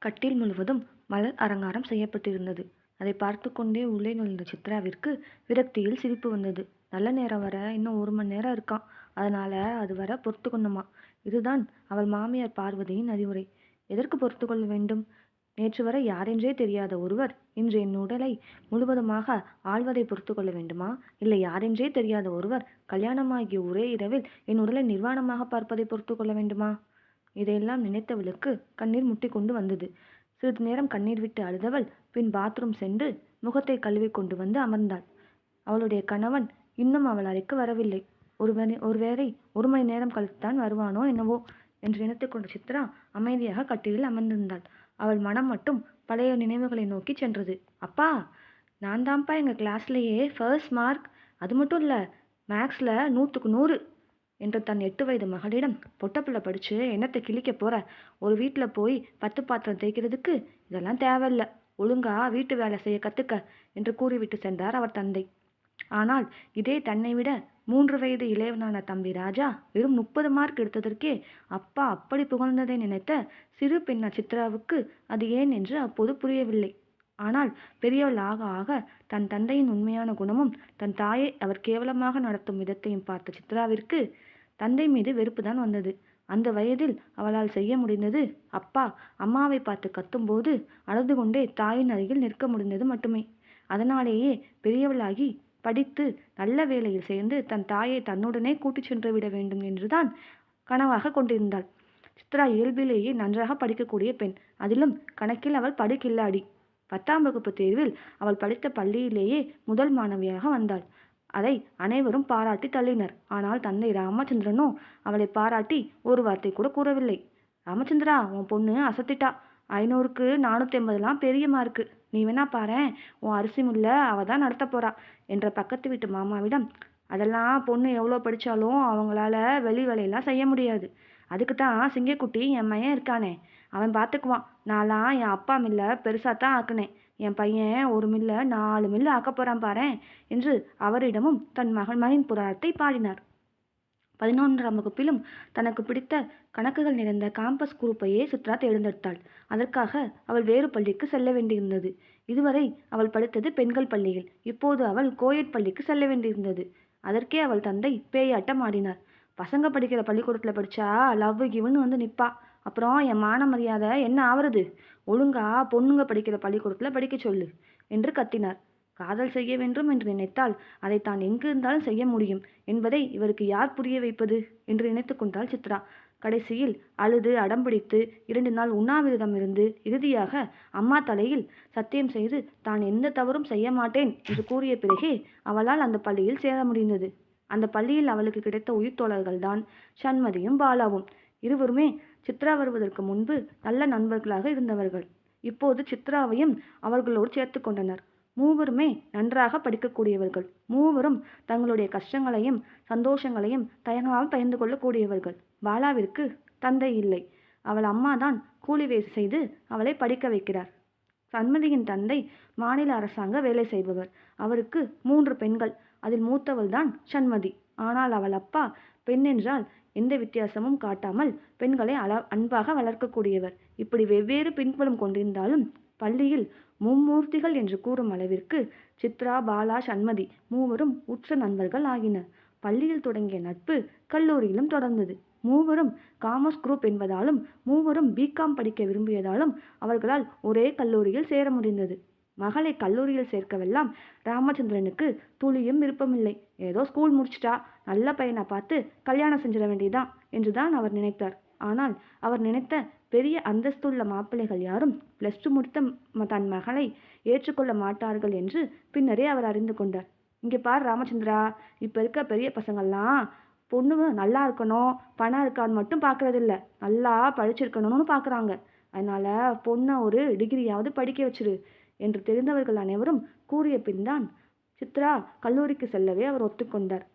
கட்டில் முழுவதும் மலர் அலங்காரம் செய்யப்பட்டிருந்தது. அதை பார்த்து கொண்டே உள்ளே நுழைந்த சித்ராவிற்கு விரக்தியில் சிரிப்பு வந்தது. நல்ல நேரம் வர இன்னும் 1 மணி நேரம் இருக்காம். அதனால அது வர பொறுத்துக்கணுமா? இதுதான் அவள் மாமியார் பார்வதியின் அறிவுரை. எதற்கு பொறுத்து கொள்ள வேண்டும்? நேற்று வரை யாரென்றே தெரியாத ஒருவர் இன்று என் உடலை முழுவதுமாக ஆள்வதை பொறுத்து கொள்ள வேண்டுமா? இல்லை, யாரென்றே தெரியாத ஒருவர் கல்யாணமாகிய ஒரே இரவில் என் உடலை நிர்வாணமாக பார்ப்பதை பொறுத்து கொள்ள வேண்டுமா? இதையெல்லாம் நினைத்தவளுக்கு கண்ணீர் முட்டி கொண்டு வந்தது. சிறிது நேரம் கண்ணீர் விட்டு அழுதவள் பின் பாத்ரூம் சென்று முகத்தை கழுவி கொண்டு வந்து அமர்ந்தாள். அவளுடைய கணவன் இன்னும் அவள் அறைக்கு வரவில்லை. ஒருவேளை 1 மணி நேரம் கழித்துத்தான் வருவானோ என்னவோ என்று நினைத்து கொண்ட சித்ரா அமைதியாக கட்டிலில் அமர்ந்திருந்தாள். அவள் மனம் மட்டும் பழைய நினைவுகளை நோக்கி சென்றது. அப்பா, நான் தான்ப்பா எங்கள் கிளாஸ்லேயே ஃபர்ஸ்ட் மார்க். அது மட்டும் இல்லை, மேக்ஸில் 100க்கு 100 என்று தன் 8 வயது மகளிடம் பொட்டப்பிள்ளை படித்து என்னத்தை கிழிக்க போற? ஒரு வீட்டில் போய் 10 பாத்திரம் தேய்க்கிறதுக்கு இதெல்லாம் தேவையில்லை. ஒழுங்கா வீட்டு வேலை செய்ய கற்றுக்க என்று கூறிவிட்டு சென்றார் அவர் தந்தை. ஆனால் இதே தன்னை விட 3 வயது இளையவனான தம்பி ராஜா வெறும் 30 மார்க் எடுத்ததற்கே அப்பா அப்படி புகழ்ந்ததை நினைத்த சிறு பெண்ணா சித்ராவுக்கு அது ஏன் என்று அப்போது புரியவில்லை. ஆனால் பெரியவள் ஆக ஆக தன் தந்தையின் உண்மையான குணமும் தன் தாயை அவர் கேவலமாக நடத்தும் விதத்தையும் பார்த்த சித்ராவிற்கு தந்தை மீது வெறுப்புதான் வந்தது. அந்த வயதில் அவளால் செய்ய முடிந்தது அப்பா அம்மாவை பார்த்து கத்தும்போது அழுது கொண்டே தாயின் அருகில் நிற்க முடிந்தது மட்டுமே. அதனாலேயே பெரியவளாகி படித்து நல்ல வேலையில் சேர்ந்து தன் தாயை தன்னுடனே கூட்டிச் சென்று விட வேண்டும் என்றுதான் கனவாக கொண்டிருந்தாள். சித்ரா இயல்பிலேயே நன்றாக படிக்கக்கூடிய பெண். அதிலும் கணக்கில் அவள் படிக்கில்லாடி. 10ஆம் வகுப்பு தேர்வில் அவள் படித்த பள்ளியிலேயே முதல் மாணவியாக வந்தாள். அதை அனைவரும் பாராட்டி தள்ளினர். ஆனால் தந்தை ராமச்சந்திரனோ அவளை பாராட்டி ஒரு வார்த்தை கூட கூறவில்லை. ராமச்சந்திரா, உன் பொண்ணு அசத்திட்டா. 500க்கு 480 பெரிய மார்க்கு. நீ வேணா பாரேன், உன் அரிசி முல்ல அவ தான் நடத்த போறா என்ற பக்கத்து வீட்டு மாமாவிடம், அதெல்லாம் பொண்ணு எவ்வளோ படித்தாலும் அவங்களால வெளி வேலையெல்லாம் செய்ய முடியாது. அதுக்கு தான் சிங்கக்குட்டி என் மையன் இருக்கானே, அவன் பார்த்துக்குவான். நான்லாம் என் அப்பா மில்லை பெருசாக தான் ஆக்குனேன். என் பையன் ஒரு மில்ல 4 மில்லு ஆக்க போறான் பாரேன் என்று அவரிடமும் தன் மகன் புராணத்தை பாடினார். 11ஆம் வகுப்பிலும் தனக்கு பிடித்த கணக்குகள் நிறைந்த காம்பஸ் குரூப்பையே சித்ரா தேர்ந்தெடுத்தாள். அதற்காக அவள் வேறு பள்ளிக்கு செல்ல வேண்டியிருந்தது. இதுவரை அவள் படித்தது பெண்கள் பள்ளியில். இப்போது அவள் கோயட் பள்ளிக்கு செல்ல வேண்டியிருந்தது. அதற்கே அவள் தந்தை பேயாட்டம் ஆடினார். பசங்க படிக்கிற பள்ளிக்கூடத்தில் படித்தா லவ் கிவ்னு வந்து நிற்பா. அப்புறம் என் மான மரியாதை என்ன ஆவறது? ஒழுங்கா பொண்ணுங்க படிக்கிற பள்ளிக்கூடத்தில் படிக்க சொல்லு என்று கத்தினார். காதல் செய்ய வேண்டும் என்று நினைத்தால் அதை தான் எங்கு இருந்தாலும் செய்ய முடியும் என்பதை இவருக்கு யார் புரிய வைப்பது என்று நினைத்து கொண்டாள் சித்ரா. கடைசியில் அழுது அடம்பிடித்து 2 நாள் உண்ணாவிரதம் இருந்து இறுதியாக அம்மா தலையில் சத்தியம் செய்து தான் எந்த தவறும் செய்ய மாட்டேன் என்று கூறிய பிறகே அவளால் அந்த பள்ளியில் சேர முடிந்தது. அந்த பள்ளியில் அவளுக்கு கிடைத்த உயிர் தோழர்கள் தான் சண்மதியும் பாலாவும். இருவருமே சித்ரா வருவதற்கு முன்பு நல்ல நண்பர்களாக இருந்தவர்கள். இப்போது சித்ராவையும் அவர்களோடு சேர்த்து கொண்டனர். மூவருமே நன்றாக படிக்கக்கூடியவர்கள். மூவரும் தங்களுடைய கஷ்டங்களையும் சந்தோஷங்களையும் தயங்காமல் பகிர்ந்து கொள்ளக்கூடியவர்கள். பாலாவிற்கு தந்தை இல்லை. அவள் அம்மா தான் கூலி வேலை செய்து அவளை படிக்க வைக்கிறார். சண்மதியின் தந்தை மாநில அரசாங்க வேலை செய்பவர். அவருக்கு 3 பெண்கள். அதில் மூத்தவள் தான் சண்மதி. ஆனால் அவள் அப்பா பெண் என்றால் எந்த வித்தியாசமும் காட்டாமல் பெண்களை அன்பாக வளர்க்கக்கூடியவர். இப்படி வெவ்வேறு பின்புலம் கொண்டிருந்தாலும் பள்ளியில் மும்மூர்த்திகள் என்று கூறும் அளவிற்கு சித்ரா, பாலா, சண்மதி மூவரும் உற்ற நண்பர்கள் ஆகினர். பள்ளியில் தொடங்கிய நட்பு கல்லூரியிலும் தொடர்ந்தது. மூவரும் காமர்ஸ் குரூப் என்பதாலும் மூவரும் பிகாம் படிக்க விரும்பியதாலும் அவர்களால் ஒரே கல்லூரியில் சேர முடிந்தது. மகளை கல்லூரியில் சேர்க்கவெல்லாம் ராமச்சந்திரனுக்கு துளியும் விருப்பமில்லை. ஏதோ ஸ்கூல் முடிச்சிட்டா நல்ல பையனை பார்த்து கல்யாணம் செஞ்சிட வேண்டியதான் என்றுதான் அவர் நினைத்தார். ஆனால் அவர் நினைத்த பெரிய அந்தஸ்துள்ள மாப்பிள்ளைகள் யாரும் +2 முடித்த தன் மகளை ஏற்றுக்கொள்ள மாட்டார்கள் என்று பின்னரே அவர் அறிந்து கொண்டார். இங்கே பார் ராமச்சந்திரா, இப்போ இருக்க பெரிய பசங்கள்லாம் பொண்ணு நல்லா இருக்கணும், பணம் இருக்கான்னு மட்டும் பார்க்கறதில்ல, நல்லா படிச்சிருக்கணும்னு பார்க்குறாங்க. அதனால பொண்ணை ஒரு டிகிரியாவது படிக்க வச்சிரு என்று தெரிந்தவர்கள் அனைவரும் கூறிய பின்தான் சித்ரா கல்லூரிக்கு செல்லவே அவர் ஒத்துக்கொண்டார்.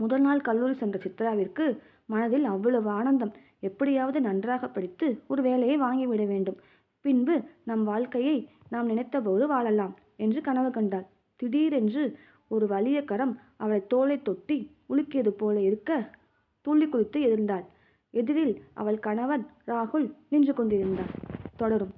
முதல் நாள் கல்லூரி சென்ற சித்ராவிற்கு மனதில் அவ்வளவு ஆனந்தம். எப்படியாவது நன்றாக படித்து ஒரு வேலையை வாங்கிவிட வேண்டும். பின்பு நம் வாழ்க்கையை நாம் நினைத்தபோது வாழலாம் என்று கனவு கண்டாள். திடீரென்று ஒரு வலிய கரம் அவளை தோளை தொட்டி உலுக்கியது போல இருக்க துள்ளி குதித்து எழுந்தாள். எதிரில் அவள் கணவன் ராகுல் நின்று கொண்டிருந்தார். தொடரும்.